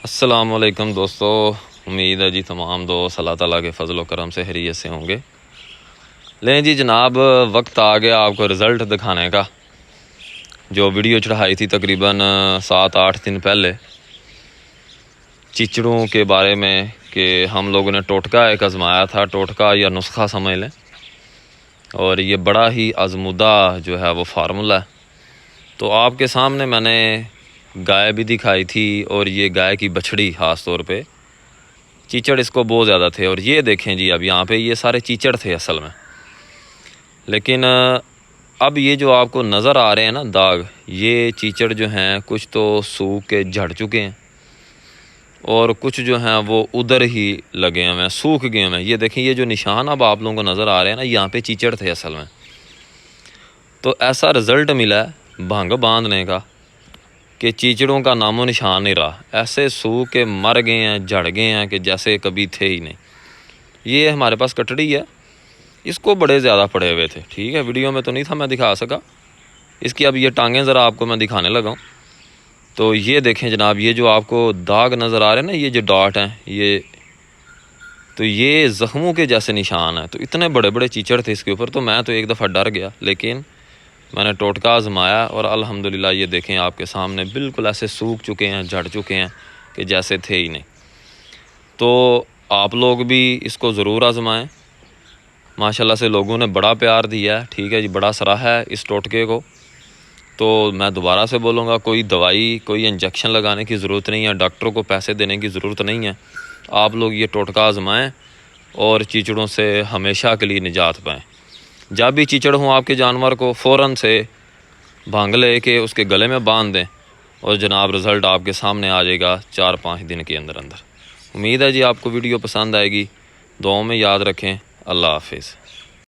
अस्सलामुअलैकुम दोस्तों, उम्मीद है जी तमाम दोस्त अल्लाह ताला के फजल व करम से खैरियत से होंगे। लें जी जनाब, वक्त आ गया आपको रिज़ल्ट दिखाने का। जो वीडियो चढ़ाई थी तकरीबन 7-8 दिन पहले चिचड़ों के बारे में कि हम लोगों ने टोटका एक आजमाया था, टोटका या नुस्खा समझ लें, और ये बड़ा ही आजमुदा जो है वो फार्मूला है। तो आपके सामने मैंने गाय भी दिखाई थी और ये गाय की बछड़ी ख़ास तौर पे चीचड़ इसको बहुत ज़्यादा थे। और ये देखें जी, अब यहाँ पे ये सारे चीचड़ थे असल में, लेकिन अब ये जो आपको नज़र आ रहे हैं ना दाग, ये चीचड़ जो हैं कुछ तो सूख के झड़ चुके हैं और कुछ जो हैं वो उधर ही लगे हुए हैं, सूख गए हुए हैं। ये देखें, ये जो निशान अब आप लोगों को नज़र आ रहे हैं ना, यहाँ पे चीचड़ थे असल में। तो ऐसा रिज़ल्ट मिला है भंग बांधने का कि चीचड़ों का नामो निशान नहीं रहा, ऐसे सूख के मर गए हैं, झड़ गए हैं कि जैसे कभी थे ही नहीं। ये हमारे पास कटड़ी है, इसको बड़े ज़्यादा पड़े हुए थे, ठीक है, वीडियो में तो नहीं था, मैं दिखा सका इसकी। अब ये टांगें ज़रा आपको मैं दिखाने लगा हूँ। तो ये देखें जनाब, ये जो आपको दाग नज़र आ रहे हैं ना, ये जो डॉट हैं, ये ज़ख्मों के जैसे निशान हैं। तो इतने बड़े बड़े चीचड़ थे इसके ऊपर, तो मैं तो एक दफ़ा डर गया, लेकिन मैंने टोटका आजमाया और अल्हम्दुलिल्लाह ये देखें आपके सामने बिल्कुल ऐसे सूख चुके हैं, झड़ चुके हैं कि जैसे थे ही नहीं। तो आप लोग भी इसको ज़रूर आजमाएं। माशाल्लाह से लोगों ने बड़ा प्यार दिया है, ठीक है जी, बड़ा सराहा है इस टोटके को। तो मैं दोबारा से बोलूँगा, कोई दवाई, कोई इंजेक्शन लगाने की ज़रूरत नहीं है, डॉक्टरों को पैसे देने की ज़रूरत नहीं है। आप लोग ये टोटका आजमाएँ और चीचड़ों से हमेशा के लिए निजात पाएँ। जब भी चीचड़ हों आपके जानवर को फ़ौरन से भांग ले के उसके गले में बांध दें और जनाब रिज़ल्ट आपके सामने आ जाएगा 4-5 दिन के अंदर अंदर। उम्मीद है जी आपको वीडियो पसंद आएगी। दुआओं में याद रखें। अल्लाह हाफिज़।